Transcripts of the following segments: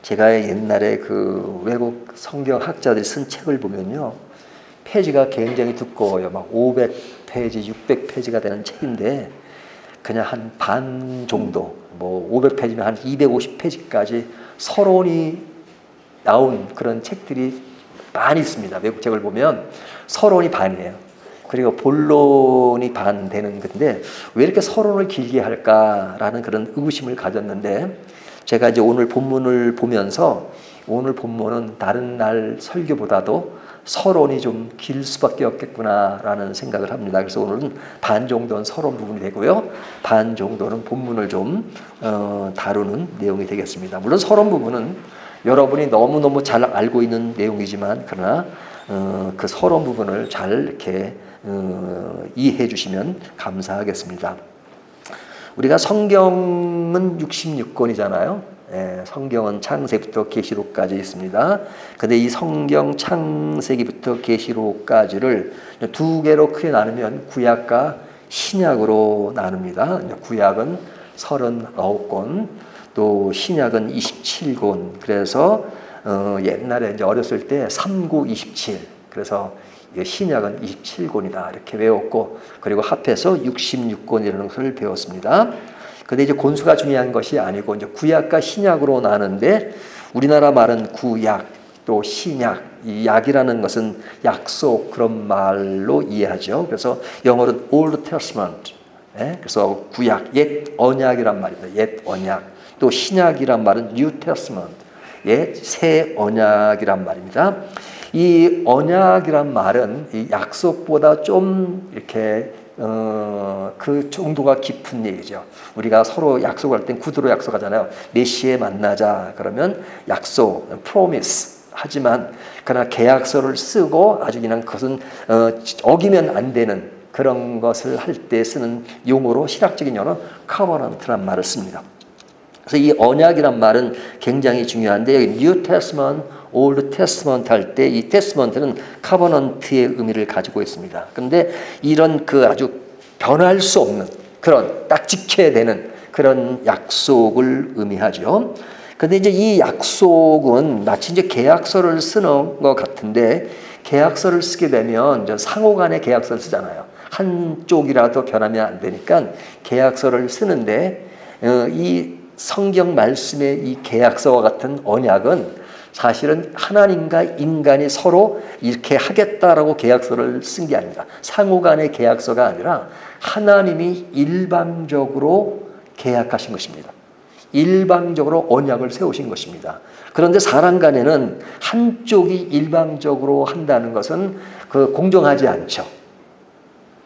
제가 옛날에 그 외국 성경학자들이 쓴 책을 보면요, 페이지가 굉장히 두꺼워요. 막 500페이지, 600페이지가 되는 책인데 그냥 한 반 정도, 뭐 500페이지면 한 250페이지까지 서론이 나온 그런 책들이 많이 있습니다. 외국 책을 보면 서론이 반이에요. 그리고 본론이 반 되는 건데 왜 이렇게 서론을 길게 할까라는 그런 의구심을 가졌는데, 제가 이제 오늘 본문을 보면서 오늘 본문은 다른 날 설교보다도 서론이 좀 길 수밖에 없겠구나라는 생각을 합니다. 그래서 오늘은 반 정도는 서론 부분이 되고요, 반 정도는 본문을 좀 다루는 내용이 되겠습니다. 물론 서론 부분은 여러분이 너무너무 잘 알고 있는 내용이지만, 그러나 그 서론 부분을 잘 이렇게 이해해 주시면 감사하겠습니다. 우리가 성경은 66권이잖아요. 예, 성경은 창세기부터 계시록까지 있습니다. 근데 이 성경 창세기부터 계시록까지를 두 개로 크게 나누면 구약과 신약으로 나눕니다. 구약은 39권, 또 신약은 27권. 그래서 옛날에 이제 어렸을 때 3927. 그래서 신약은 27권이다 이렇게 외웠고, 그리고 합해서 66권이라는 것을 배웠습니다. 근데 이제 권수가 중요한 것이 아니고 이제 구약과 신약으로 나누는데, 우리나라 말은 구약 또 신약, 이 약이라는 것은 약속, 그런 말로 이해하죠. 그래서 영어로는 Old Testament. 예? 그래서 구약, 옛 언약이란 말입니다. 옛 언약. 또 신약이란 말은 New Testament. 옛 새 언약이란 말입니다. 이 언약이란 말은 이 약속보다 좀 이렇게 그 정도가 깊은 얘기죠. 우리가 서로 약속할 땐 구두로 약속하잖아요. 몇 시에 만나자 그러면 약속, promise 하지만, 그러나 계약서를 쓰고 아주 그냥 그것은 어기면 안 되는 그런 것을 할 때 쓰는 용어로, 신학적인 용어로 covenant란 말을 씁니다. 그래서 이 언약이란 말은 굉장히 중요한데, 여기 New Testament, Old Testament 할 때 이 Testament는 covenant의 의미를 가지고 있습니다. 그런데 이런 그 아주 변할 수 없는 그런 딱 지켜야 되는 그런 약속을 의미하죠. 그런데 이제 이 약속은 마치 이제 계약서를 쓰는 것 같은데, 계약서를 쓰게 되면 이제 상호간의 계약서를 쓰잖아요. 한쪽이라도 변하면 안 되니까 계약서를 쓰는데, 이 성경 말씀의 이 계약서와 같은 언약은 사실은 하나님과 인간이 서로 이렇게 하겠다라고 계약서를 쓴 게 아닙니다. 상호간의 계약서가 아니라 하나님이 일방적으로 계약하신 것입니다. 일방적으로 언약을 세우신 것입니다. 그런데 사람 간에는 한쪽이 일방적으로 한다는 것은 그 공정하지 않죠.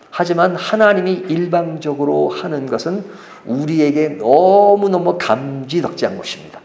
하지만 하나님이 일방적으로 하는 것은 우리에게 너무너무 감지덕지한 것입니다.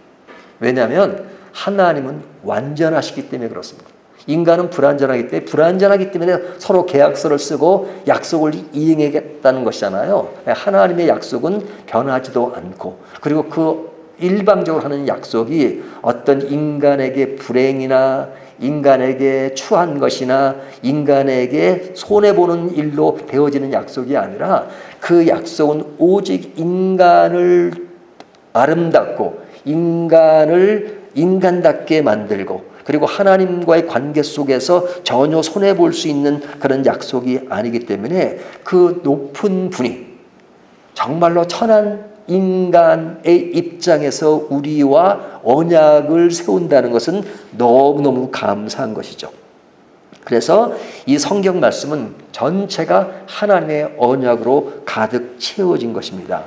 왜냐하면 하나님은 완전하시기 때문에 그렇습니다. 인간은 불완전하기 때문에 서로 계약서를 쓰고 약속을 이행하겠다는 것이잖아요. 하나님의 약속은 변하지도 않고, 그리고 그 일방적으로 하는 약속이 어떤 인간에게 불행이나 인간에게 추한 것이나 인간에게 손해보는 일로 되어지는 약속이 아니라, 그 약속은 오직 인간을 아름답고 인간을 인간답게 만들고, 그리고 하나님과의 관계 속에서 전혀 손해볼 수 있는 그런 약속이 아니기 때문에, 그 높은 분이 정말로 천한 인간의 입장에서 우리와 언약을 세운다는 것은 너무너무 감사한 것이죠. 그래서 이 성경 말씀은 전체가 하나님의 언약으로 가득 채워진 것입니다.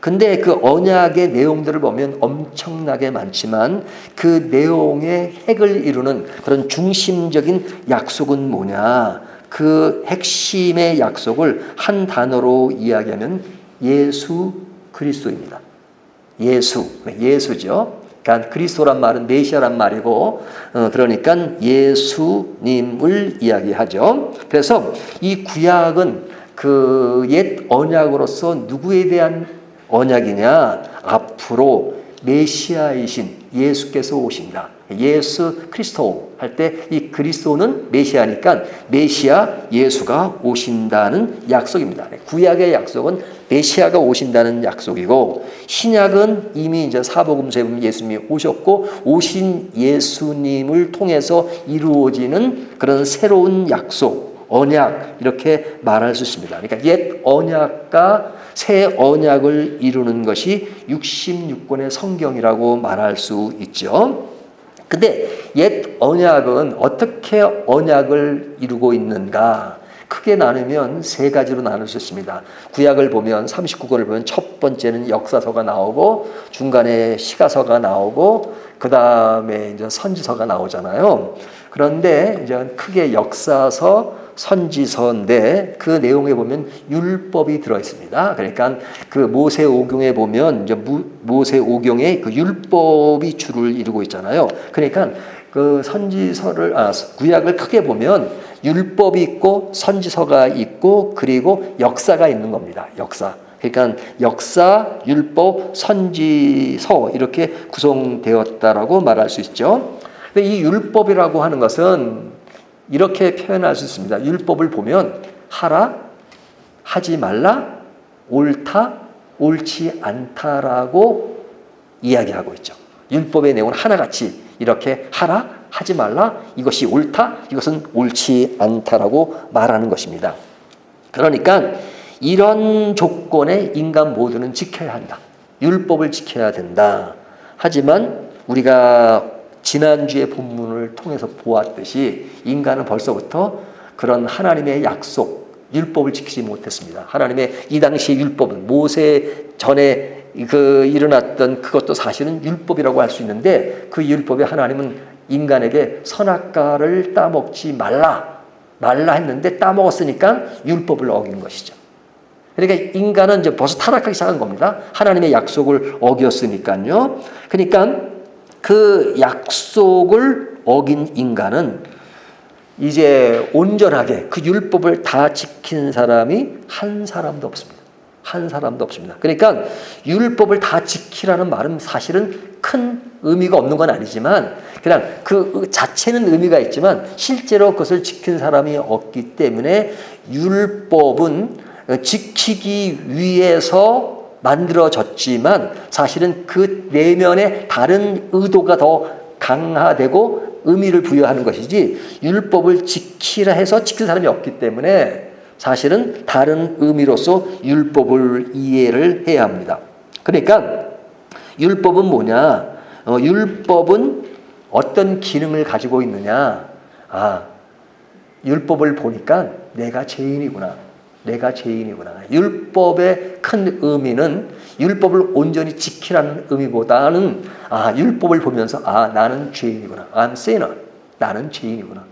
근데 그 언약의 내용들을 보면 엄청나게 많지만, 그 내용의 핵을 이루는 그런 중심적인 약속은 뭐냐? 그 핵심의 약속을 한 단어로 이야기하면 예수 그리스도입니다. 예수죠. 그러니까 그리스도란 말은 메시아란 말이고, 그러니까 예수님을 이야기하죠. 그래서 이 구약은 그 옛 언약으로서 누구에 대한 언약이냐? 앞으로 메시아이신 예수께서 오신다. 예수 그리스도 할 때 이 그리스도는 메시아니까 메시아 예수가 오신다는 약속입니다. 구약의 약속은 메시아가 오신다는 약속이고, 신약은 이미 이제 사복음서에 보면 예수님이 오셨고 오신 예수님을 통해서 이루어지는 그런 새로운 약속, 언약, 이렇게 말할 수 있습니다. 그러니까 옛 언약과 새 언약을 이루는 것이 66권의 성경이라고 말할 수 있죠. 근데 옛 언약은 어떻게 언약을 이루고 있는가? 크게 나누면 세 가지로 나눌 수 있습니다. 구약을 보면 39권을 보면 첫 번째는 역사서가 나오고, 중간에 시가서가 나오고, 그 다음에 이제 선지서가 나오잖아요. 그런데 이제 크게 역사서, 선지서인데 그 내용에 보면 율법이 들어 있습니다. 그러니까 그 모세오경에 보면 이제 모세오경에 그 율법이 주를 이루고 있잖아요. 그러니까 그 선지서를 구약을 크게 보면 율법이 있고 선지서가 있고 그리고 역사가 있는 겁니다. 역사. 그러니까 역사, 율법, 선지서 이렇게 구성되었다라고 말할 수 있죠. 근데 이 율법이라고 하는 것은 이렇게 표현할 수 있습니다. 율법을 보면 하라, 하지 말라, 옳다, 옳지 않다라고 이야기하고 있죠. 율법의 내용은 하나같이 이렇게 하라, 하지 말라, 이것이 옳다, 이것은 옳지 않다라고 말하는 것입니다. 그러니까 이런 조건에 인간 모두는 지켜야 한다. 율법을 지켜야 된다. 하지만 우리가 지난주의 본문을 통해서 보았듯이 인간은 벌써부터 그런 하나님의 약속, 율법을 지키지 못했습니다. 하나님의 이 당시의 율법은 모세 전에 일어났던 그것도 사실은 율법이라고 할 수 있는데, 그 율법에 하나님은 인간에게 선악과를 따먹지 말라 했는데 따먹었으니까 율법을 어긴 것이죠. 그러니까 인간은 이제 벌써 타락하기 시작한 겁니다. 하나님의 약속을 어겼으니까요. 그러니까 그 약속을 어긴 인간은 이제 온전하게 그 율법을 다 지킨 사람이 한 사람도 없습니다. 한 사람도 없습니다. 그러니까 율법을 다 지키라는 말은 사실은 큰 의미가 없는 건 아니지만, 그냥 그 자체는 의미가 있지만 실제로 그것을 지킨 사람이 없기 때문에 율법은 지키기 위해서 만들어졌지만 사실은 그 내면에 다른 의도가 더 강화되고 의미를 부여하는 것이지, 율법을 지키라 해서 지킨 사람이 없기 때문에 사실은 다른 의미로서 율법을 이해를 해야 합니다. 그러니까 율법은 뭐냐? 율법은 어떤 기능을 가지고 있느냐? 율법을 보니까 내가 죄인이구나. 내가 죄인이구나. 율법의 큰 의미는 율법을 온전히 지키라는 의미보다는 율법을 보면서 나는 죄인이구나. I'm sinner. 나는 죄인이구나.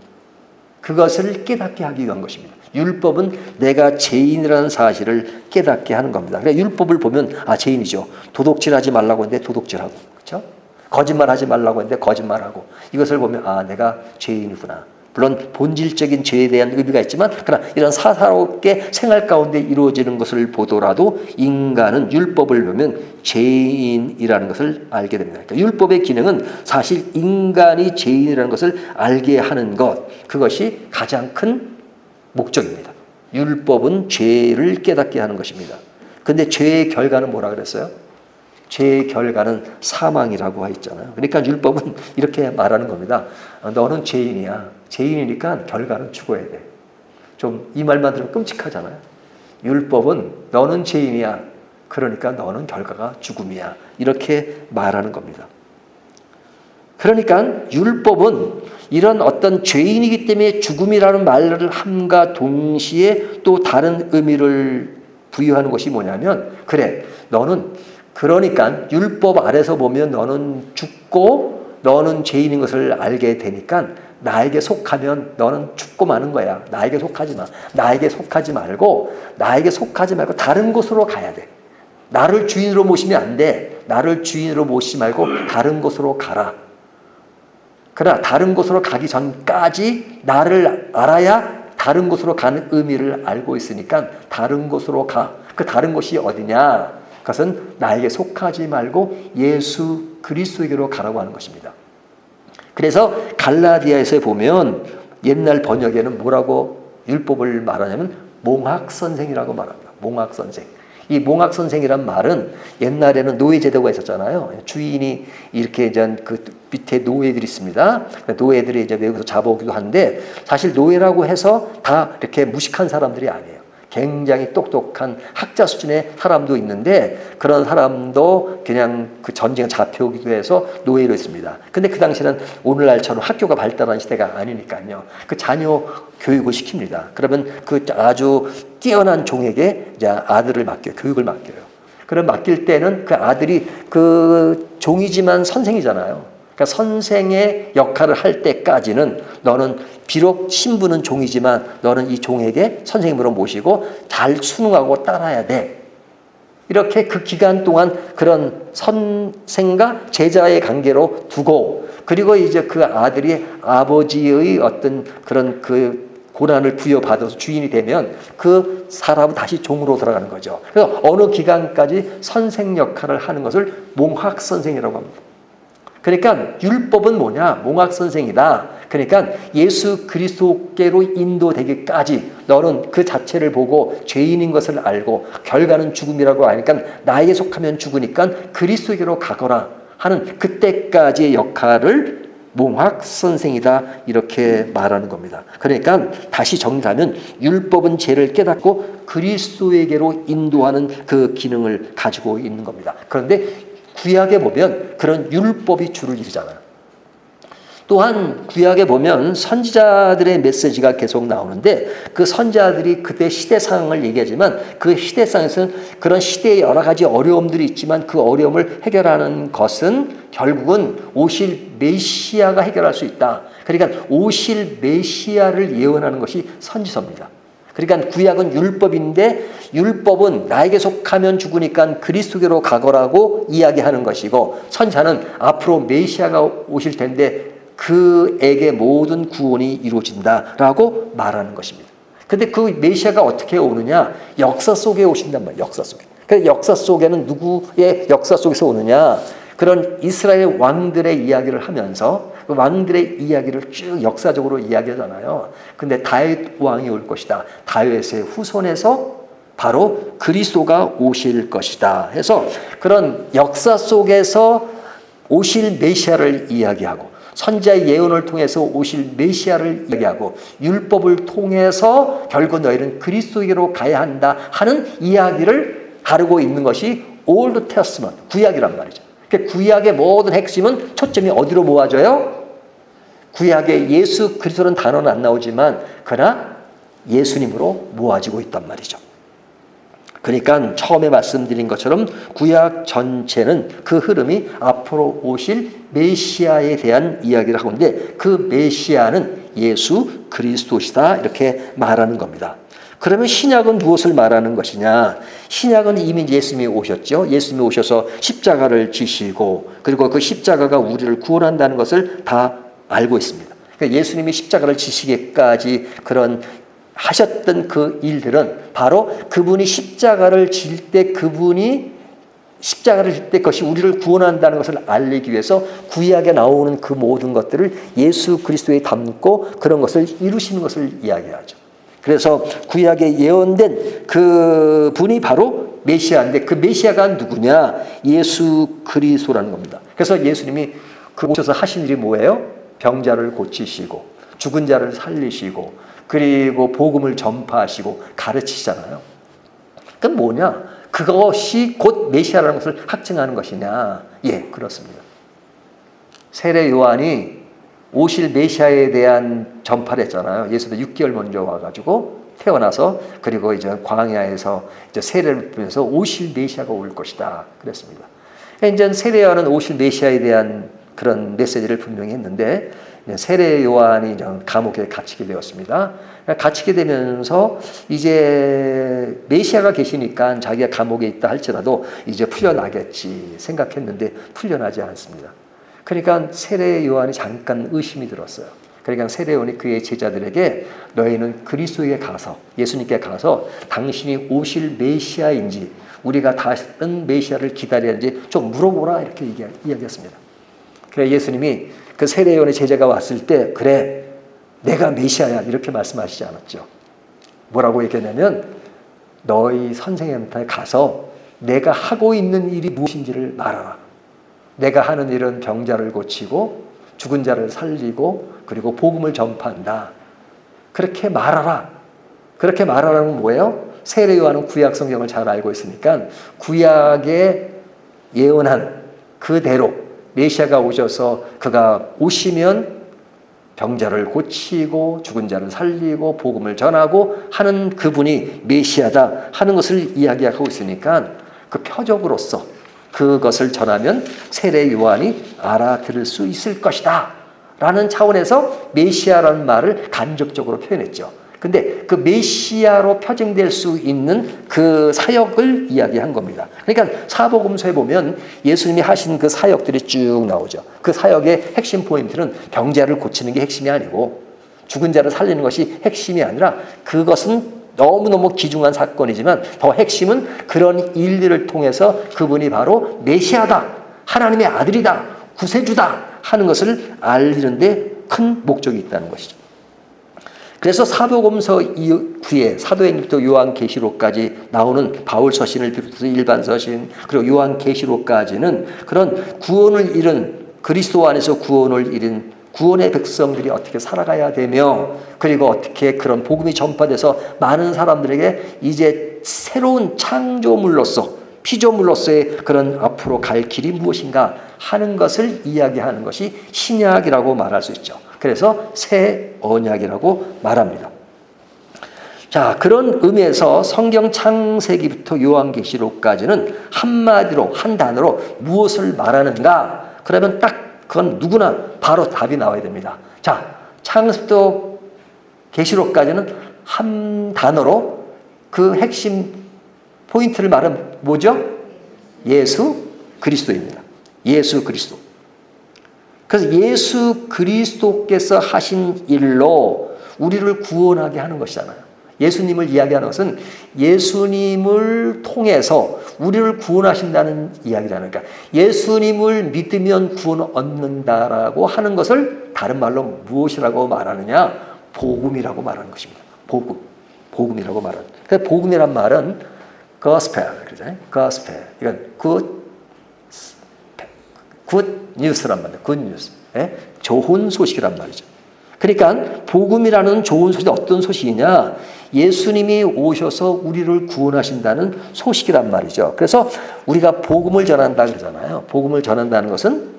그것을 깨닫게 하기 위한 것입니다. 율법은 내가 죄인이라는 사실을 깨닫게 하는 겁니다. 그러니까 율법을 보면 죄인이죠. 도둑질하지 말라고 했는데 도둑질하고, 그렇죠? 거짓말하지 말라고 했는데 거짓말하고, 이것을 보면 내가 죄인이구나. 물론 본질적인 죄에 대한 의미가 있지만, 그러나 이런 사사롭게 생활 가운데 이루어지는 것을 보더라도 인간은 율법을 보면 죄인이라는 것을 알게 됩니다. 그러니까 율법의 기능은 사실 인간이 죄인이라는 것을 알게 하는 것, 그것이 가장 큰 목적입니다. 율법은 죄를 깨닫게 하는 것입니다. 그런데 죄의 결과는 뭐라 그랬어요? 죄의 결과는 사망이라고 하여 있잖아요. 그러니까 율법은 이렇게 말하는 겁니다. 너는 죄인이야. 죄인이니까 결과는 죽어야 돼. 좀 이 말만 들으면 끔찍하잖아요. 율법은 너는 죄인이야. 그러니까 너는 결과가 죽음이야. 이렇게 말하는 겁니다. 그러니까 율법은 이런 어떤 죄인이기 때문에 죽음이라는 말을 함과 동시에 또 다른 의미를 부여하는 것이 뭐냐면, 그래, 너는 그러니까 율법 아래서 보면 너는 죽고 너는 죄인인 것을 알게 되니까 나에게 속하면 너는 죽고 마는 거야. 나에게 속하지 마. 나에게 속하지 말고 다른 곳으로 가야 돼. 나를 주인으로 모시면 안 돼. 나를 주인으로 모시지 말고 다른 곳으로 가라. 그러나 다른 곳으로 가기 전까지 나를 알아야 다른 곳으로 가는 의미를 알고 있으니까 다른 곳으로 가. 그 다른 곳이 어디냐? 그것은 나에게 속하지 말고 예수 그리스도에게로 가라고 하는 것입니다. 그래서 갈라디아에서 보면 옛날 번역에는 뭐라고 율법을 말하냐면 몽학선생이라고 말합니다. 몽학선생. 이 몽학선생이란 말은 옛날에는 노예제도가 있었잖아요. 주인이 이렇게 이제 그 밑에 노예들이 있습니다. 노예들이 이제 외국에서 잡아오기도 한데 사실 노예라고 해서 다 이렇게 무식한 사람들이 아니에요. 굉장히 똑똑한 학자 수준의 사람도 있는데 그런 사람도 그냥 그 전쟁에 잡혀오기도 해서 노예로 있습니다. 근데 그 당시에는 오늘날처럼 학교가 발달한 시대가 아니니까요. 그 자녀 교육을 시킵니다. 그러면 그 아주 뛰어난 종에게 이제 아들을 맡겨요. 교육을 맡겨요. 그럼 맡길 때는 그 아들이 그 종이지만 선생이잖아요. 그러니까 선생의 역할을 할 때까지는 너는 비록 신분은 종이지만 너는 이 종에게 선생님으로 모시고 잘 순응하고 따라야 돼. 이렇게 그 기간 동안 그런 선생과 제자의 관계로 두고 그리고 이제 그 아들이 아버지의 어떤 그런 그 고난을 부여받아서 주인이 되면 그 사람은 다시 종으로 들어가는 거죠. 그래서 어느 기간까지 선생 역할을 하는 것을 몽학선생이라고 합니다. 그러니까 율법은 뭐냐? 몽학선생이다. 그러니까 예수 그리스도께로 인도되기까지 너는 그 자체를 보고 죄인인 것을 알고 결과는 죽음이라고 하니까 나에게 속하면 죽으니까 그리스도께로 가거라 하는 그때까지의 역할을 몽학선생이다 이렇게 말하는 겁니다. 그러니까 다시 정리하면 율법은 죄를 깨닫고 그리스도에게로 인도하는 그 기능을 가지고 있는 겁니다. 그런데 구약에 보면 그런 율법이 주를 이루잖아요. 또한 구약에 보면 선지자들의 메시지가 계속 나오는데 그 선지자들이 그때 시대 상황을 얘기하지만 그 시대 상황에서는 그런 시대의 여러 가지 어려움들이 있지만 그 어려움을 해결하는 것은 결국은 오실 메시아가 해결할 수 있다. 그러니까 오실 메시아를 예언하는 것이 선지서입니다. 그러니까 구약은 율법인데 율법은 나에게 속하면 죽으니까 그리스도께로 가거라고 이야기하는 것이고 선지자는 앞으로 메시아가 오실 텐데 그에게 모든 구원이 이루어진다라고 말하는 것입니다. 그런데 그 메시아가 어떻게 오느냐? 역사 속에 오신단 말이에요. 역사 속에. 그래서 역사 속에는 누구의 역사 속에서 오느냐? 그런 이스라엘 왕들의 이야기를 하면서 그 왕들의 이야기를 쭉 역사적으로 이야기하잖아요. 근데 다윗 왕이 올 것이다. 다윗의 후손에서 바로 그리스도가 오실 것이다. 해서 그런 역사 속에서 오실 메시아를 이야기하고 선지자의 예언을 통해서 오실 메시아를 이야기하고 율법을 통해서 결국 너희는 그리스도에게로 가야 한다 하는 이야기를 다루고 있는 것이 올드 테스트먼트, 구약이란 말이죠. 구약의 모든 핵심은 초점이 어디로 모아져요? 구약에 예수 그리스도는 단어는 안 나오지만 그러나 예수님으로 모아지고 있단 말이죠. 그러니까 처음에 말씀드린 것처럼 구약 전체는 그 흐름이 앞으로 오실 메시아에 대한 이야기를 하고 있는데 그 메시아는 예수 그리스도시다 이렇게 말하는 겁니다. 그러면 신약은 무엇을 말하는 것이냐? 신약은 이미 예수님이 오셨죠. 예수님이 오셔서 십자가를 지시고 그리고 그 십자가가 우리를 구원한다는 것을 다 알고 있습니다. 그러니까 예수님이 십자가를 지시기까지 그런 하셨던 그 일들은 바로 그분이 십자가를 질 때 그분이 십자가를 질 때 그것이 우리를 구원한다는 것을 알리기 위해서 구약에 나오는 그 모든 것들을 예수 그리스도에 담고 그런 것을 이루시는 것을 이야기하죠. 그래서 구약에 예언된 그 분이 바로 메시아인데 그 메시아가 누구냐? 예수 그리스도라는 겁니다. 그래서 예수님이 그 오셔서 하신 일이 뭐예요? 병자를 고치시고 죽은 자를 살리시고 그리고 복음을 전파하시고 가르치시잖아요. 그럼 뭐냐? 그것이 곧 메시아라는 것을 확증하는 것이냐? 예, 그렇습니다. 세례 요한이 오실 메시아에 대한 전파를 했잖아요. 예수도 6개월 먼저 와가지고 태어나서 그리고 이제 광야에서 이제 세례를 뿌리면서 오실 메시아가 올 것이다. 그랬습니다. 이제 세례 요한은 오실 메시아에 대한 그런 메시지를 분명히 했는데 세례 요한이 감옥에 갇히게 되었습니다. 갇히게 되면서 이제 메시아가 계시니까 자기가 감옥에 있다 할지라도 이제 풀려나겠지 생각했는데 풀려나지 않습니다. 그러니까 세례 요한이 잠깐 의심이 들었어요. 그러니까 세례 요한이 그의 제자들에게 너희는 그리스도에게 가서 예수님께 가서 당신이 오실 메시아인지 우리가 다른 메시아를 기다려야 하는지 좀 물어보라 이렇게 이야기했습니다. 그래서 예수님이 그 세례요한의 제자가 왔을 때 그래 내가 메시아야 이렇게 말씀하시지 않았죠. 뭐라고 얘기했냐면 너희 선생님한테 가서 내가 하고 있는 일이 무엇인지를 말하라. 내가 하는 일은 병자를 고치고 죽은 자를 살리고 그리고 복음을 전파한다. 그렇게 말하라. 그렇게 말하라는 건 뭐예요? 세례 요한은 구약 성경을 잘 알고 있으니까 구약에 예언한 그대로 메시아가 오셔서 그가 오시면 병자를 고치고 죽은 자를 살리고 복음을 전하고 하는 그분이 메시아다 하는 것을 이야기하고 있으니까 그 표적으로서 그것을 전하면 세례 요한이 알아들을 수 있을 것이다 라는 차원에서 메시아라는 말을 간접적으로 표현했죠. 근데 그 메시아로 표징될 수 있는 그 사역을 이야기한 겁니다. 그러니까 사복음서에 보면 예수님이 하신 그 사역들이 쭉 나오죠. 그 사역의 핵심 포인트는 병자를 고치는 게 핵심이 아니고 죽은 자를 살리는 것이 핵심이 아니라 그것은 너무너무 귀중한 사건이지만 더 핵심은 그런 일들을 통해서 그분이 바로 메시아다, 하나님의 아들이다, 구세주다 하는 것을 알리는데 큰 목적이 있다는 것이죠. 그래서 사복음서 이후에 사도행전부터 요한계시록까지 나오는 바울 서신을 비롯해서 일반 서신 그리고 요한계시록까지는 그런 구원을 잃은 그리스도 안에서 구원을 잃은 구원의 백성들이 어떻게 살아가야 되며 그리고 어떻게 그런 복음이 전파돼서 많은 사람들에게 이제 새로운 창조물로서 피조물로서의 그런 앞으로 갈 길이 무엇인가 하는 것을 이야기하는 것이 신약이라고 말할 수 있죠. 그래서 새 언약이라고 말합니다. 자, 그런 의미에서 성경 창세기부터 요한계시록까지는 한마디로 한 단어로 무엇을 말하는가? 그러면 딱 그건 누구나 바로 답이 나와야 됩니다. 자, 창세기부터 계시록까지는 한 단어로 그 핵심 포인트를 말하면 뭐죠? 예수 그리스도입니다. 예수 그리스도. 그래서 예수 그리스도께서 하신 일로 우리를 구원하게 하는 것이잖아요. 예수님을 이야기하는 것은 예수님을 통해서 우리를 구원하신다는 이야기잖아요. 그러니까 예수님을 믿으면 구원 얻는다라고 하는 것을 다른 말로 무엇이라고 말하느냐? 복음이라고 말하는 것입니다. 복음이라고 말하는. 그래서 복음이란 말은 gospel, 그러잖아요. gospel. 이건 good news란 말이에요. good news. 예? 좋은 소식이란 말이죠. 그러니까 복음이라는 좋은 소식이 어떤 소식이냐? 예수님이 오셔서 우리를 구원하신다는 소식이란 말이죠. 그래서 우리가 복음을 전한다 그러잖아요. 복음을 전한다는 것은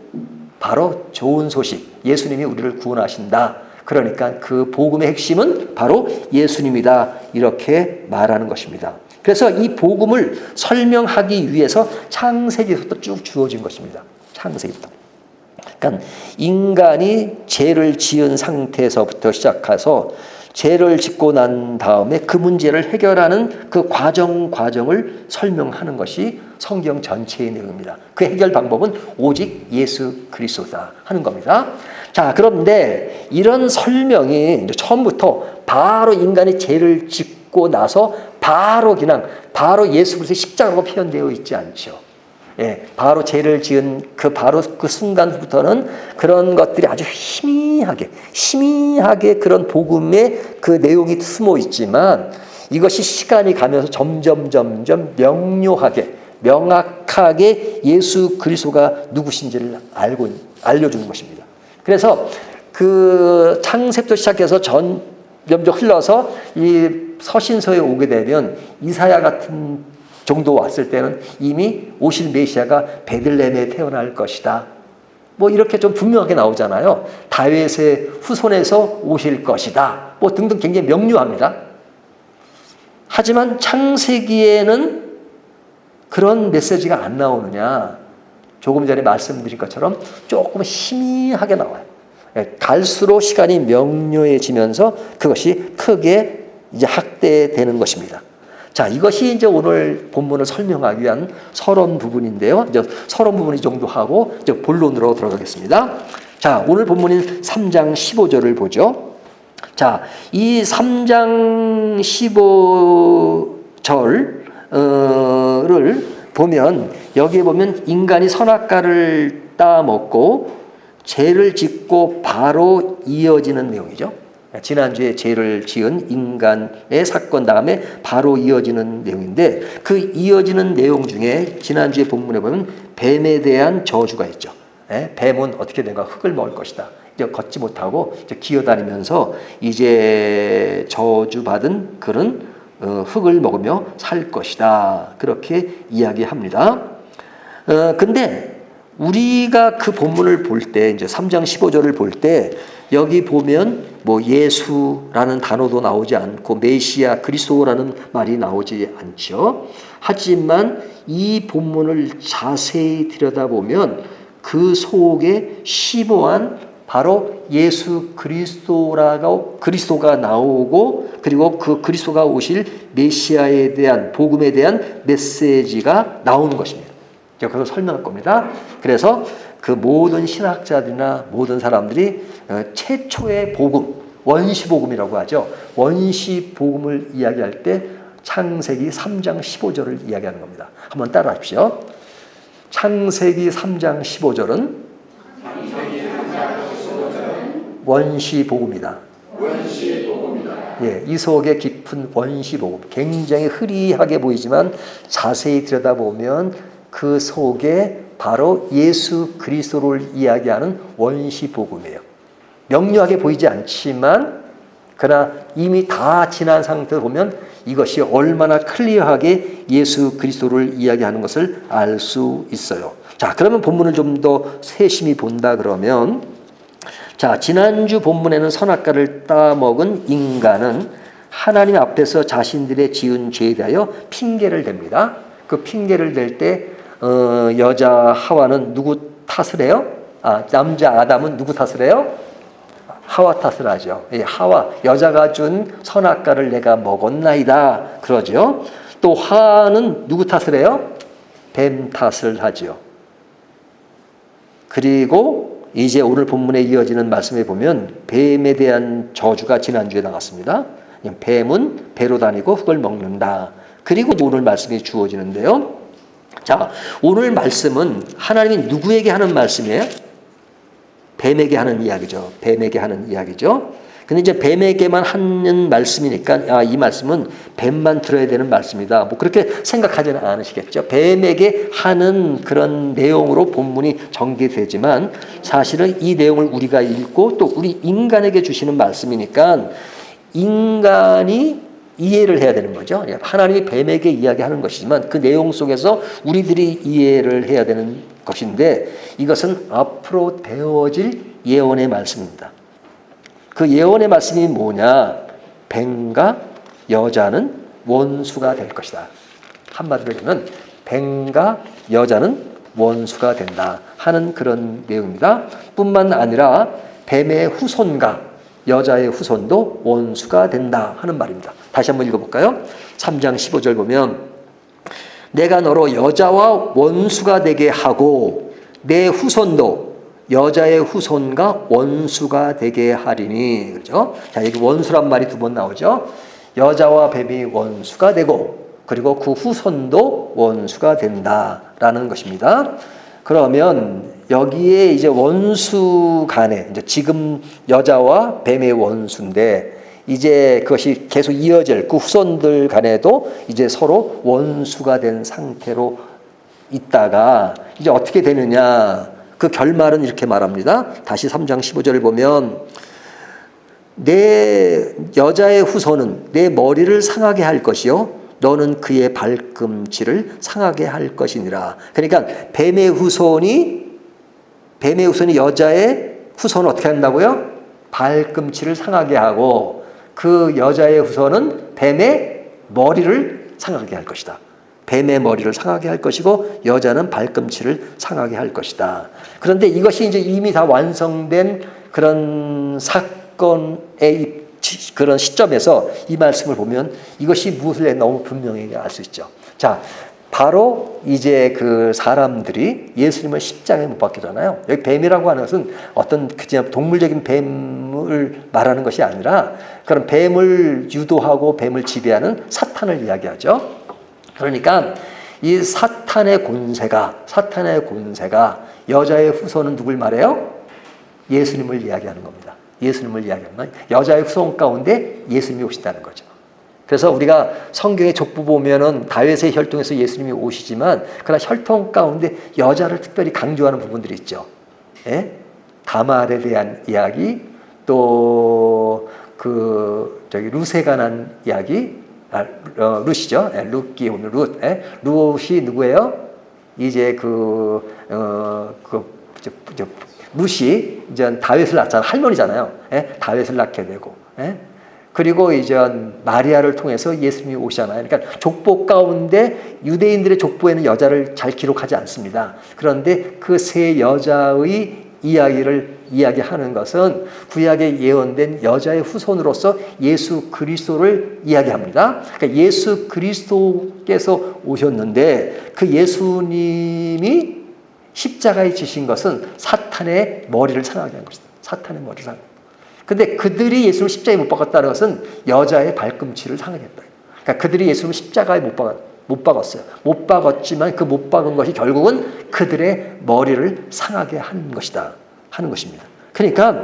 바로 좋은 소식. 예수님이 우리를 구원하신다. 그러니까 그 복음의 핵심은 바로 예수님이다. 이렇게 말하는 것입니다. 그래서 이 복음을 설명하기 위해서 창세기부터 쭉 주어진 것입니다. 창세기부터. 그러니까 인간이 죄를 지은 상태에서부터 시작해서 죄를 짓고 난 다음에 그 문제를 해결하는 그 과정을 설명하는 것이 성경 전체의 내용입니다. 그 해결 방법은 오직 예수 그리스도다 하는 겁니다. 자, 그런데 이런 설명이 처음부터 바로 인간이 죄를 짓고 나서 바로 예수 그리스도의 십자가로 표현되어 있지 않죠. 예, 바로 죄를 지은 바로 그 순간부터는 그런 것들이 아주 희미하게 그런 복음의 그 내용이 숨어 있지만 이것이 시간이 가면서 점점 명확하게 예수 그리스도가 누구신지를 알려주는 것입니다. 그래서 그 창세부터 시작해서 점점 흘러서 이 서신서에 오게 되면 이사야 같은 정도 왔을 때는 이미 오실 메시아가 베들레헴에 태어날 것이다. 뭐 이렇게 좀 분명하게 나오잖아요. 다윗의 후손에서 오실 것이다. 뭐 등등 굉장히 명료합니다. 하지만 창세기에는 그런 메시지가 안 나오느냐. 조금 전에 말씀드린 것처럼 조금 희미하게 나와요. 갈수록 시간이 명료해지면서 그것이 크게 이제 확대되는 것입니다. 자, 이것이 이제 오늘 본문을 설명하기 위한 서론 부분인데요. 이제 서론 부분 이 정도 하고 이제 본론으로 들어가겠습니다. 자, 오늘 본문인 3장 15절을 보죠. 자, 이 3장 15절을 보면 여기에 보면 인간이 선악과를 따먹고 죄를 짓고 바로 이어지는 내용이죠. 지난주에 죄를 지은 인간의 사건 다음에 바로 이어지는 내용인데 그 이어지는 내용 중에 지난주에 본문에 보면 뱀에 대한 저주가 있죠. 뱀은 어떻게 된가? 흙을 먹을 것이다. 이제 걷지 못하고 이제 기어다니면서 이제 저주받은 그런 흙을 먹으며 살 것이다. 그렇게 이야기합니다. 근데 우리가 그 본문을 볼 때 이제 3장 15절을 볼 때 여기 보면 뭐 예수라는 단어도 나오지 않고 메시아 그리스도라는 말이 나오지 않죠. 하지만 이 본문을 자세히 들여다보면 그 속에 심오한 바로 예수 그리스도가 나오고 그리고 그 그리스도가 오실 메시아에 대한 복음에 대한 메시지가 나오는 것입니다. 제가 그걸 설명할 겁니다. 그래서 그 모든 신학자들이나 모든 사람들이 최초의 복음, 원시복음이라고 하죠. 원시복음을 이야기할 때 창세기 3장 15절을 이야기하는 겁니다. 한번 따라 하십시오. 창세기 3장 15절은 원시복음이다. 예, 이 속에 깊은 원시복음, 굉장히 흐리하게 보이지만 자세히 들여다보면 그 속에 바로 예수 그리스도를 이야기하는 원시복음이에요. 명료하게 보이지 않지만 그러나 이미 다 지난 상태로 보면 이것이 얼마나 클리어하게 예수 그리스도를 이야기하는 것을 알 수 있어요. 자, 그러면 본문을 좀 더 세심히 본다 그러면 자, 지난주 본문에는 선악과를 따먹은 인간은 하나님 앞에서 자신들의 지은 죄에 대하여 핑계를 댑니다. 그 핑계를 댈 때 여자 하와는 누구 탓을 해요? 남자 아담은 누구 탓을 해요? 하와 탓을 하죠. 하와, 여자가 준 선악과를 내가 먹었나이다. 그러죠. 또 하와는 누구 탓을 해요? 뱀 탓을 하죠. 그리고 이제 오늘 본문에 이어지는 말씀에 보면 뱀에 대한 저주가 지난주에 나갔습니다. 뱀은 배로 다니고 흙을 먹는다. 그리고 오늘 말씀이 주어지는데요. 자, 오늘 말씀은 하나님이 누구에게 하는 말씀이에요? 뱀에게 하는 이야기죠. 뱀에게 하는 이야기죠. 근데 이제 뱀에게만 하는 말씀이니까 이 말씀은 뱀만 들어야 되는 말씀이다. 뭐 그렇게 생각하지는 않으시겠죠. 뱀에게 하는 그런 내용으로 본문이 전개되지만 사실은 이 내용을 우리가 읽고 또 우리 인간에게 주시는 말씀이니까 인간이 이해를 해야 되는 거죠. 하나님이 뱀에게 이야기하는 것이지만 그 내용 속에서 우리들이 이해를 해야 되는 것인데 이것은 앞으로 되어질 예언의 말씀입니다. 그 예언의 말씀이 뭐냐? 뱀과 여자는 원수가 될 것이다. 한마디로 하면 뱀과 여자는 원수가 된다 하는 그런 내용입니다. 뿐만 아니라 뱀의 후손과 여자의 후손도 원수가 된다 하는 말입니다. 다시 한번 읽어볼까요? 3장 15절 보면 내가 너로 여자와 원수가 되게 하고 내 후손도 여자의 후손과 원수가 되게 하리니. 그렇죠? 자, 여기 원수란 말이 두 번 나오죠. 여자와 뱀이 원수가 되고 그리고 그 후손도 원수가 된다라는 것입니다. 그러면 여기에 이제 원수 간에 이제 지금 여자와 뱀의 원수인데 이제 그것이 계속 이어질 그 후손들 간에도 이제 서로 원수가 된 상태로 있다가 이제 어떻게 되느냐? 그 결말은 이렇게 말합니다. 다시 3장 15절을 보면 내 여자의 후손은 내 머리를 상하게 할 것이요 너는 그의 발꿈치를 상하게 할 것이니라. 그러니까 뱀의 후손이 여자의 후손을 어떻게 한다고요? 발꿈치를 상하게 하고 그 여자의 후손은 뱀의 머리를 상하게 할 것이다. 뱀의 머리를 상하게 할 것이고 여자는 발꿈치를 상하게 할 것이다. 그런데 이것이 이제 이미 다 완성된 그런 사건의 그런 시점에서 이 말씀을 보면 이것이 무엇을 해 너무 분명히 알 수 있죠. 자, 바로 이제 그 사람들이 예수님을 십자가에 못 박히잖아요. 여기 뱀이라고 하는 것은 어떤 그냥 동물적인 뱀을 말하는 것이 아니라 그런 뱀을 유도하고 뱀을 지배하는 사탄을 이야기하죠. 그러니까 이 사탄의 권세가 여자의 후손은 누굴 말해요? 예수님을 이야기하는 겁니다. 예수님을 이야기하면 여자의 후손 가운데 예수님이 오신다는 거죠. 그래서 우리가 성경의 족보 보면은 다윗의 혈통에서 예수님이 오시지만 그러나 혈통 가운데 여자를 특별히 강조하는 부분들이 있죠. 예? 다말에 대한 이야기, 또 룻에 관한 이야기, 룻이죠. 예, 룻기 오늘 룻. 예? 룻이 누구예요? 이제 룻이 이제 다윗을 낳잖아요. 할머니잖아요. 예? 다윗을 낳게 되고. 예? 그리고 이제 마리아를 통해서 예수님이 오시잖아요. 그러니까 족보 가운데 유대인들의 족보에는 여자를 잘 기록하지 않습니다. 그런데 그 세 여자의 이야기를 이야기하는 것은 구약에 예언된 여자의 후손으로서 예수 그리스도를 이야기합니다. 그러니까 예수 그리스도께서 오셨는데 그 예수님이 십자가에 지신 것은 사탄의 머리를 상하게 한 것이다. 사탄의 머리를 상하게. 근데 그들이 예수님을 십자가에 못 박았다는 것은 여자의 발꿈치를 상하게 했다. 그러니까 그들이 예수님을 십자가에 못 박았어요. 못 박았지만 그 못 박은 것이 결국은 그들의 머리를 상하게 한 것이다 하는 것입니다. 그러니까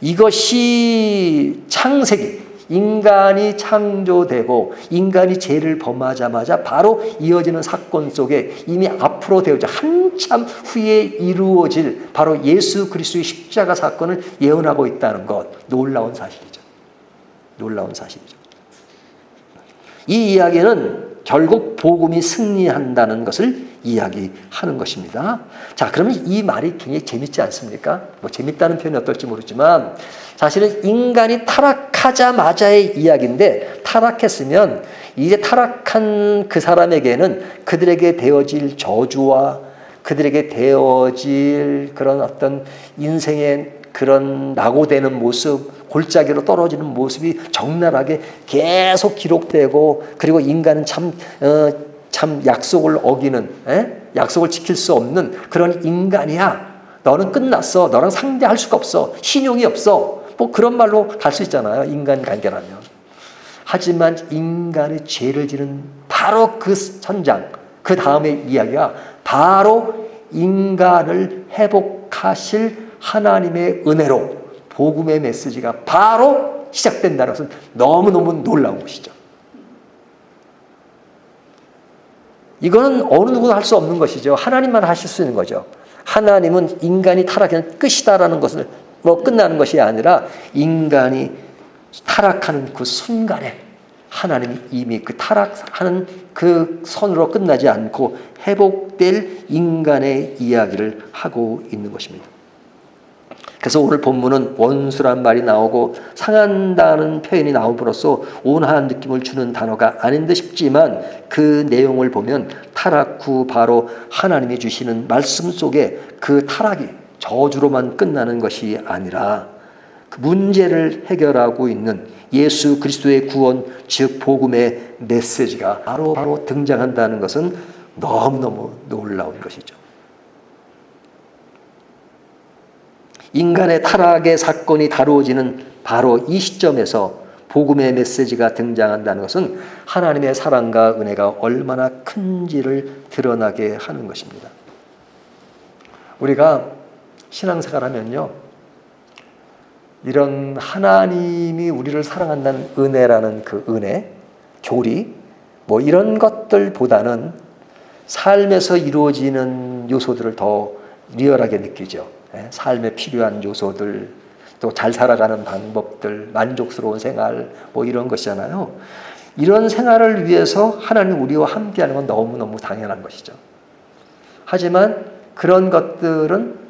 이것이 창세기, 인간이 창조되고 인간이 죄를 범하자마자 바로 이어지는 사건 속에 이미 앞으로 되어져 한참 후에 이루어질 바로 예수 그리스도의 십자가 사건을 예언하고 있다는 것, 놀라운 사실이죠. 놀라운 사실이죠. 이 이야기는 결국 복음이 승리한다는 것을 이야기하는 것입니다. 자, 그러면 이 말이 굉장히 재밌지 않습니까? 뭐 재밌다는 표현이 어떨지 모르지만 사실은 인간이 타락하자마자의 이야기인데 타락했으면 이제 타락한 그 사람에게는 그들에게 되어질 저주와 그들에게 되어질 그런 어떤 인생의 그런 낙오되는 모습, 골짜기로 떨어지는 모습이 적나라하게 계속 기록되고 그리고 인간은 참 약속을 어기는, 약속을 지킬 수 없는 그런 인간이야. 너는 끝났어. 너랑 상대할 수가 없어. 신용이 없어. 뭐 그런 말로 갈 수 있잖아요. 인간 관계라면. 하지만 인간의 죄를 지는 바로 그 천장, 그 다음의 이야기가 바로 인간을 회복하실 하나님의 은혜로 복음의 메시지가 바로 시작된다는 것은 너무너무 놀라운 것이죠. 이거는 어느 누구도 할 수 없는 것이죠. 하나님만 하실 수 있는 거죠. 하나님은 인간이 타락하는 끝이다라는 것을 끝나는 것이 아니라 인간이 타락하는 그 순간에 하나님이 이미 그 타락하는 그 선으로 끝나지 않고 회복될 인간의 이야기를 하고 있는 것입니다. 그래서 오늘 본문은 원수란 말이 나오고 상한다는 표현이 나옴으로써 온화한 느낌을 주는 단어가 아닌 듯 싶지만 그 내용을 보면 타락 후 바로 하나님이 주시는 말씀 속에 그 타락이 저주로만 끝나는 것이 아니라 그 문제를 해결하고 있는 예수 그리스도의 구원, 즉 복음의 메시지가 바로 등장한다는 것은 너무너무 놀라운 것이죠. 인간의 타락의 사건이 다루어지는 바로 이 시점에서 복음의 메시지가 등장한다는 것은 하나님의 사랑과 은혜가 얼마나 큰지를 드러나게 하는 것입니다. 우리가 신앙생활 하면요, 이런 하나님이 우리를 사랑한다는 은혜라는 그 은혜, 교리, 뭐 이런 것들보다는 삶에서 이루어지는 요소들을 더 리얼하게 느끼죠. 삶에 필요한 요소들, 또 잘 살아가는 방법들, 만족스러운 생활, 뭐 이런 것이잖아요. 이런 생활을 위해서 하나님 우리와 함께하는 건 너무너무 당연한 것이죠. 하지만 그런 것들은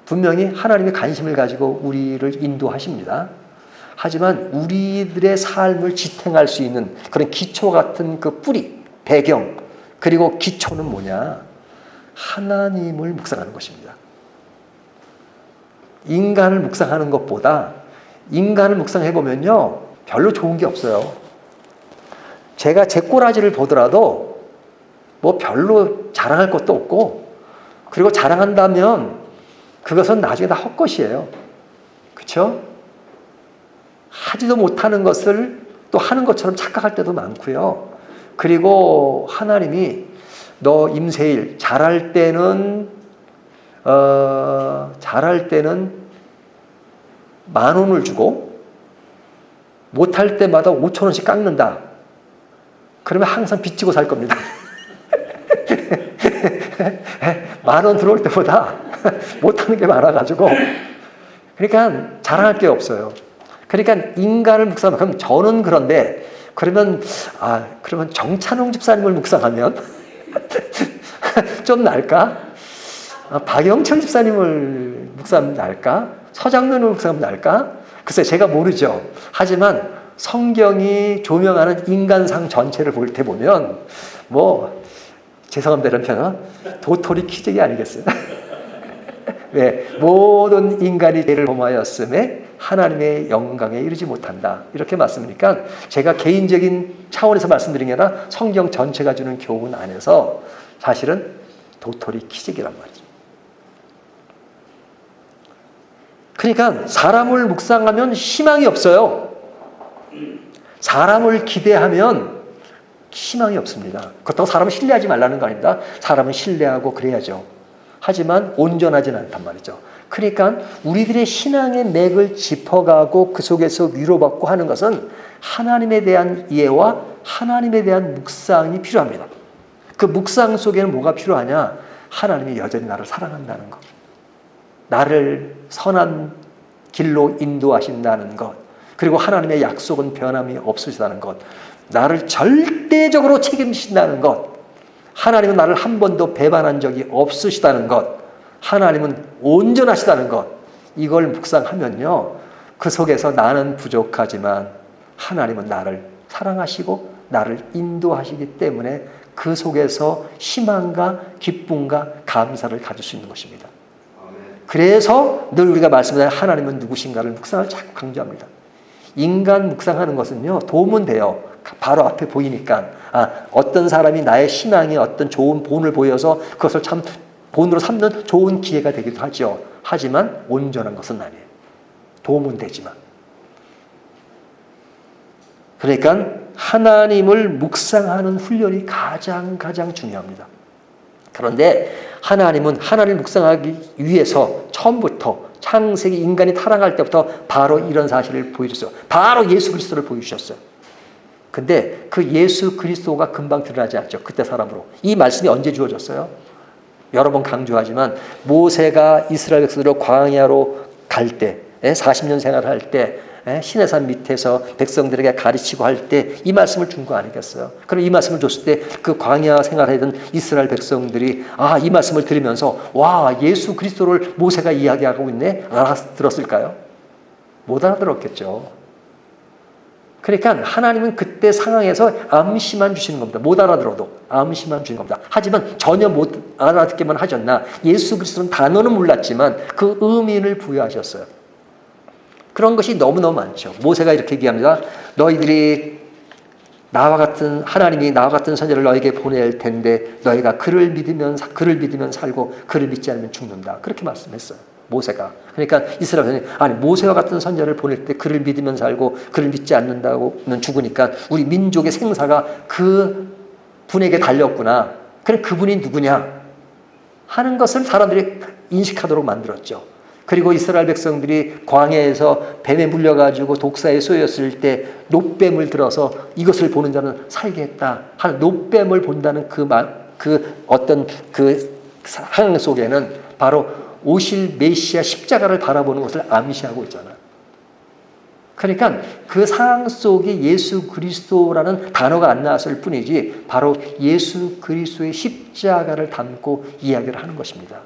분명히 하나님의 관심을 가지고 우리를 인도하십니다. 하지만 우리들의 삶을 지탱할 수 있는 그런 기초 같은 그 뿌리, 배경, 그리고 기초는 뭐냐? 하나님을 묵상하는 것입니다. 인간을 묵상하는 것보다 인간을 묵상해보면요, 별로 좋은 게 없어요. 제가 제 꼬라지를 보더라도 뭐 별로 자랑할 것도 없고, 그리고 자랑한다면 그것은 나중에 다 헛것이에요. 그렇죠? 하지도 못하는 것을 또 하는 것처럼 착각할 때도 많고요. 그리고 하나님이 너 임세일 잘할 때는 10,000원을 주고 못할 때마다 5,000원씩 깎는다. 그러면 항상 빚지고 살 겁니다. 10,000원 들어올 때보다 못하는 게 많아가지고, 그러니까 자랑할 게 없어요. 그러니까 인간을 묵상하면, 그럼 저는 그런데, 그러면 정찬웅 집사님을 묵상하면 좀 나을까? 박영철 집사님을 묵상하면 나을까? 서장로를 묵상하면 나을까? 글쎄, 제가 모르죠. 하지만 성경이 조명하는 인간상 전체를 볼 때 보면, 죄송합니다, 이런 표현은 도토리 키재기 아니겠어요? 왜? 모든 인간이 죄를 범하였음에 하나님의 영광에 이르지 못한다. 이렇게 말씀이니까 제가 개인적인 차원에서 말씀드린 게 아니라 성경 전체가 주는 교훈 안에서 사실은 도토리 키재기란 말이죠. 그러니까 사람을 묵상하면 희망이 없어요. 사람을 기대하면 희망이 없습니다. 그렇다고 사람을 신뢰하지 말라는 거 아닙니다. 사람은 신뢰하고 그래야죠. 하지만 온전하진 않단 말이죠. 그러니까 우리들의 신앙의 맥을 짚어가고 그 속에서 위로받고 하는 것은 하나님에 대한 이해와 하나님에 대한 묵상이 필요합니다. 그 묵상 속에는 뭐가 필요하냐? 하나님이 여전히 나를 사랑한다는 것, 나를 선한 길로 인도하신다는 것, 그리고 하나님의 약속은 변함이 없으시다는 것, 나를 절대적으로 책임지신다는 것, 하나님은 나를 한 번도 배반한 적이 없으시다는 것, 하나님은 온전하시다는 것, 이걸 묵상하면요, 그 속에서 나는 부족하지만 하나님은 나를 사랑하시고 나를 인도하시기 때문에 그 속에서 희망과 기쁨과 감사를 가질 수 있는 것입니다. 그래서 늘 우리가 말씀드린 하나님은 누구신가를 묵상을 자꾸 강조합니다. 인간 묵상하는 것은요, 도움은 돼요. 바로 앞에 보이니까. 어떤 사람이 나의 신앙에 어떤 좋은 본을 보여서 그것을 참 본으로 삼는 좋은 기회가 되기도 하죠. 하지만 온전한 것은 아니에요. 도움은 되지만. 그러니까 하나님을 묵상하는 훈련이 가장 중요합니다. 그런데 하나님은 하나님을 묵상하기 위해서 처음부터 창세기 인간이 타락할 때부터 바로 이런 사실을 보여줬어요. 바로 예수 그리스도를 보여주셨어요. 근데 그 예수 그리스도가 금방 드러나지 않죠. 그때 사람으로. 이 말씀이 언제 주어졌어요? 여러 번 강조하지만 모세가 이스라엘 백성들을 광야로 갈 때, 40년 생활할 때, 시내산 밑에서 백성들에게 가르치고 할 때 이 말씀을 준 거 아니겠어요? 그럼 이 말씀을 줬을 때 그 광야 생활하던 이스라엘 백성들이 이 말씀을 들으면서 와, 예수 그리스도를 모세가 이야기하고 있네? 알아들었을까요? 못 알아들었겠죠. 그러니까 하나님은 그때 상황에서 암시만 주시는 겁니다. 못 알아들어도 암시만 주는 겁니다. 하지만 전혀 못 알아듣게만 하셨나, 예수 그리스도는 단어는 몰랐지만 그 의미를 부여하셨어요. 그런 것이 너무너무 많죠. 모세가 이렇게 얘기합니다. 너희들이 하나님이 나와 같은 선지자를 너에게 보낼 텐데 너희가 그를 믿으면 살고 그를 믿지 않으면 죽는다. 그렇게 말씀했어요. 모세가. 그러니까 이스라엘은 모세와 같은 선지자를 보낼 때 그를 믿으면 살고 그를 믿지 않는다고는 죽으니까 우리 민족의 생사가 그 분에게 달렸구나. 그럼 그분이 누구냐 하는 것을 사람들이 인식하도록 만들었죠. 그리고 이스라엘 백성들이 광야에서 뱀에 물려가지고 독사에 쏘였을 때 놋뱀을 들어서 이것을 보는 자는 살게 했다 하는 놋뱀을 본다는 그 어떤 그 상황 속에는 바로 오실 메시아 십자가를 바라보는 것을 암시하고 있잖아요. 그러니까 그 상황 속에 예수 그리스도라는 단어가 안 나왔을 뿐이지 바로 예수 그리스도의 십자가를 담고 이야기를 하는 것입니다.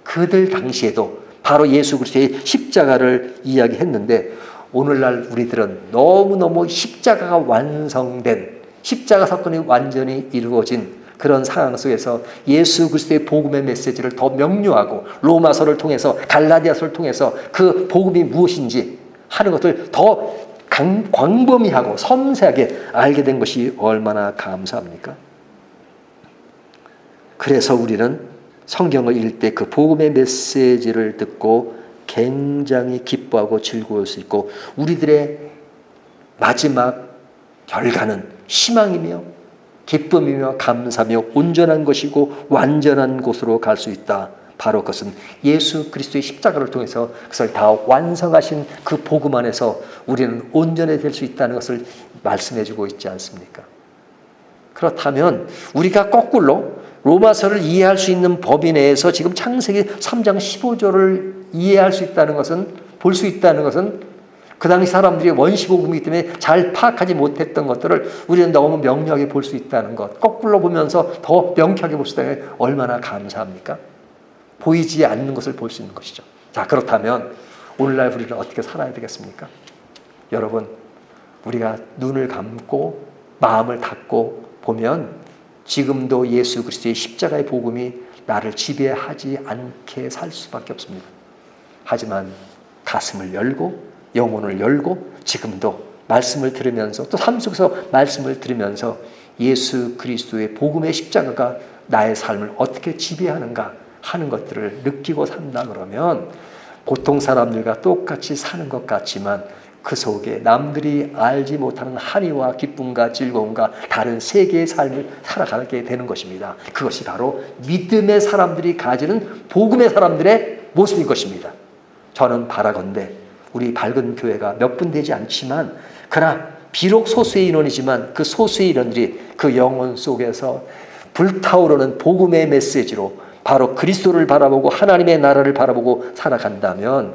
그들 당시에도 바로 예수 그리스도의 십자가를 이야기했는데 오늘날 우리들은 너무너무 십자가가 완성된, 십자가 사건이 완전히 이루어진 그런 상황 속에서 예수 그리스도의 복음의 메시지를 더 명료하고 로마서를 통해서 갈라디아서를 통해서 그 복음이 무엇인지 하는 것을 더 광범위하고 섬세하게 알게 된 것이 얼마나 감사합니까? 그래서 우리는 성경을 읽을 때 그 복음의 메시지를 듣고 굉장히 기뻐하고 즐거울 수 있고 우리들의 마지막 결과는 희망이며 기쁨이며 감사며 온전한 것이고 완전한 곳으로 갈 수 있다. 바로 그것은 예수 그리스도의 십자가를 통해서 그것을 다 완성하신 그 복음 안에서 우리는 온전해질 수 있다는 것을 말씀해 주고 있지 않습니까? 그렇다면 우리가 거꾸로 로마서를 이해할 수 있는 범위 내에서 지금 창세기 3장 15절을 이해할 수 있다는 것은, 볼 수 있다는 것은 그 당시 사람들이 원시복음이기 때문에 잘 파악하지 못했던 것들을 우리는 너무 명료하게 볼 수 있다는 것, 거꾸로 보면서 더 명쾌하게 볼 수 있다는 게 얼마나 감사합니까? 보이지 않는 것을 볼 수 있는 것이죠. 자, 그렇다면 오늘날 우리는 어떻게 살아야 되겠습니까? 여러분, 우리가 눈을 감고 마음을 닫고 보면 지금도 예수 그리스도의 십자가의 복음이 나를 지배하지 않게 살 수밖에 없습니다. 하지만 가슴을 열고 영혼을 열고 지금도 말씀을 들으면서 또 삶 속에서 말씀을 들으면서 예수 그리스도의 복음의 십자가가 나의 삶을 어떻게 지배하는가 하는 것들을 느끼고 산다 그러면 보통 사람들과 똑같이 사는 것 같지만 그 속에 남들이 알지 못하는 한이와 기쁨과 즐거움과 다른 세계의 삶을 살아가게 되는 것입니다. 그것이 바로 믿음의 사람들이 가지는 복음의 사람들의 모습인 것입니다. 저는 바라건대 우리 밝은 교회가 몇 분 되지 않지만 그러나 비록 소수의 인원이지만 그 소수의 인원들이 그 영혼 속에서 불타오르는 복음의 메시지로 바로 그리스도를 바라보고 하나님의 나라를 바라보고 살아간다면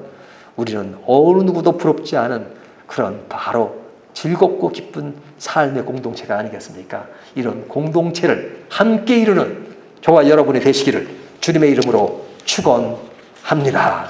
우리는 어느 누구도 부럽지 않은 그런 바로 즐겁고 기쁜 삶의 공동체가 아니겠습니까? 이런 공동체를 함께 이루는 저와 여러분이 되시기를 주님의 이름으로 축원합니다.